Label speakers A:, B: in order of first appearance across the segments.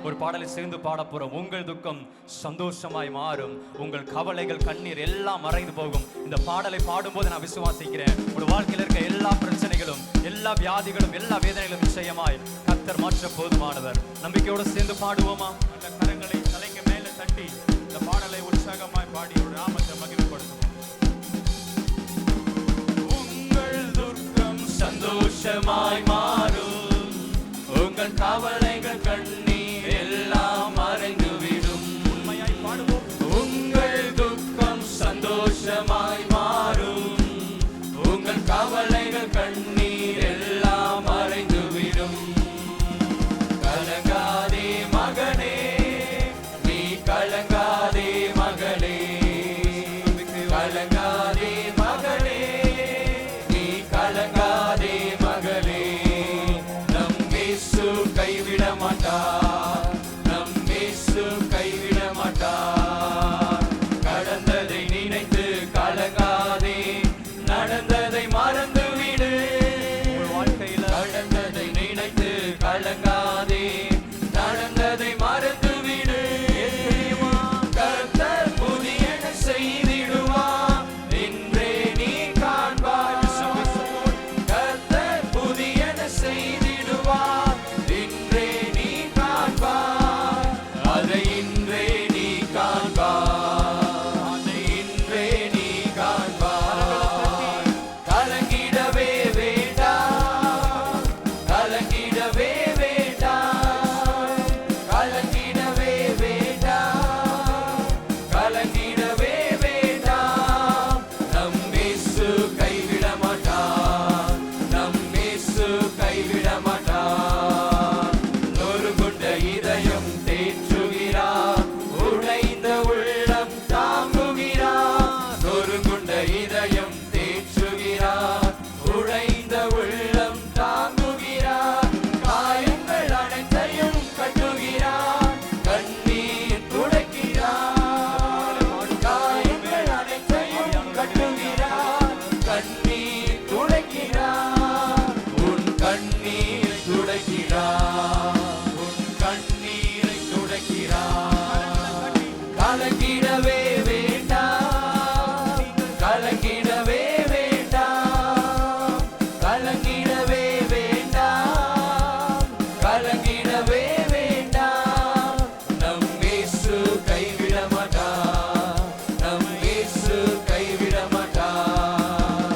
A: ஒரு பாடலை சேர்ந்து பாட போறோம். உங்கள் துக்கம் சந்தோஷமாய் மாறும், உங்கள் கவலைகள் கண்ணீர் எல்லாம் மறைந்து போகும். இந்த பாடலை பாடும்போது நான் விசுவாசிக்கிறேன், ஒரு வாழ்க்கையில் இருக்க எல்லா பிரச்சனைகளும், எல்லா வியாதிகளும், எல்லா வேதனைகளும் நிச்சயமாய் கர்த்தர் மாற்ற போதுமானவர். நம்பிக்கையோடு சேர்ந்து பாடுவோமா?
B: அந்த கரங்களை தலைக்கு மேலே தட்டி இந்த பாடலை உற்சாகமாய் பாடி ஒரு நாமத்தை மகிமைப்படுத்துவோம். உங்கள் துக்கம்
A: சந்தோஷமாய் மாறும், உங்கள் கவலைகள் கண்ணீர் எல்லாம் மறைந்துவிடும்.
B: உண்மையாய் பாடுவோம்.
A: உங்கள் துக்கம் சந்தோஷமாய் மாறும், உங்கள் கவலைகள் கண்ணீர் எல்லாம் மறைந்துவிடும். கலங்காதே மகனே, நீ கலங்காதே மகளே, கலங்காதே மகனே, நீ கலங்காதே மகளே. நம் இயேசு கைவிட மாட்டார், நம் இயேசு கைவிட மாட்டார். கடந்ததை நினைத்து கலங்காதே, நடந்ததை மறந்துவிடு. வாழ்க்கையில் கடந்ததை நினைத்து கலங்காதே, நடந்ததை மறந்துவிடு. கர்த்தர் புதியன செய்திடுவார், இன்றே நீ காண்பாய். கர்த்தர் புதியன செய்திடுவார், இன்றே நீ காண்பாய். அதை இன்றே நீ காண்பாய், அதை இன்றே நீ காண்பாய். கலங்கிடவே வேண்டாம், கலங்கிடவே வேண்டாம், கலங்கிடவே வேண்டாம், கலங்கிடவே வேண்டாம். நம் இயேசு கைவிட மாட்டார், நம் இயேசு கைவிட மாட்டார். நொறுங்குண்ட இதயம் தேற்றுகிறார், உடைந்த உள்ளம் தாங்குகிறார். நொறுங்குண்ட இதயம் தேற்றுகிறார், உடைந்த உள்ளம் தாங்குகிறார். காயங்கள் அனைத்தையும் கட்டுகிறார், கண்ணீர் துடைக்கிறார். காயங்கள் அனைத்தையும் கட்டுகிறார், கண்ணீர் துடைக்கிறார். உன் கண்ணீரை துடைக்கிறார், உன் கண்ணீரை துடைக்கிறார். கலங்கிடவே வேண்டாம், கலங்கிடவே வேண்டாம், கலங்கிடவே வேண்டாம், கலங்கிடவே வேண்டாம். நம் இயேசு கைவிட மாட்டார், நம் இயேசு கைவிட மாட்டார்.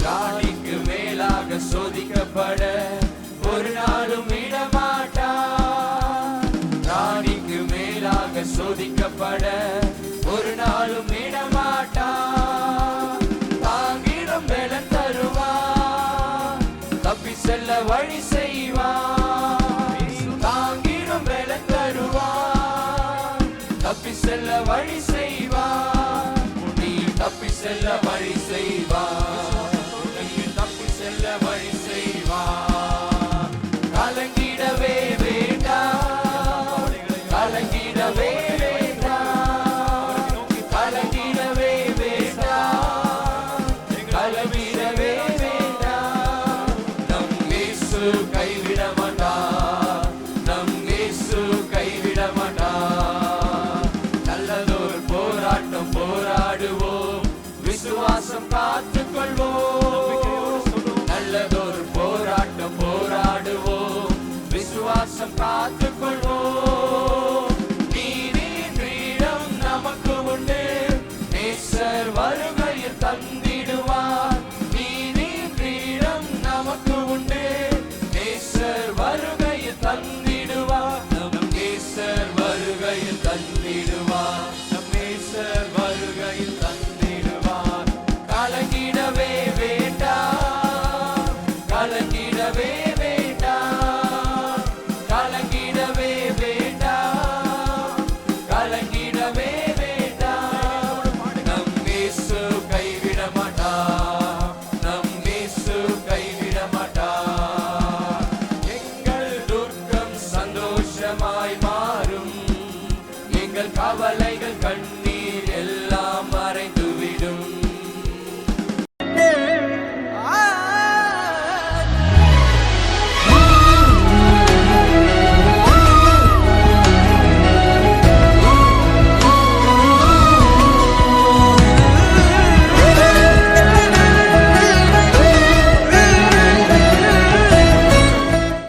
A: ராணிக்கு மேலாக சோதிக்கப்பட ஒரு நாளும் விடமாட்டார். ராணிக்கு மேலாக சோதிக்கப்பட ஒரு நாளும் விடமாட்டார். தாங்கிடும் பலன் தருவார், தப்பி செல்ல வழி செய்வார். தாங்கிடும் பலன் தருவார், தப்பி செல்ல வழி செய்வார். நீ தப்பி செல்ல வழி செய்வார், நீ தப்பி செல்ல வழி செய்வார். கலங்கிடவே வேண்டாம், கலங்கிடவே வேண்டாம், கலங்கிடவே வேண்டாம், கலங்கிடவே வேண்டாம். நம் இயேசு கைவிட மாட்டார், நம் இயேசு கைவிட மாட்டார். நல்லதொரு போராட்டம் போராடுவோம், விசுவாசம் காத்துக்கொள்வோம். நல்லதொரு போராட்டம் போராடுவோம், விசுவாசம் காத்துக்கொள்வோம்.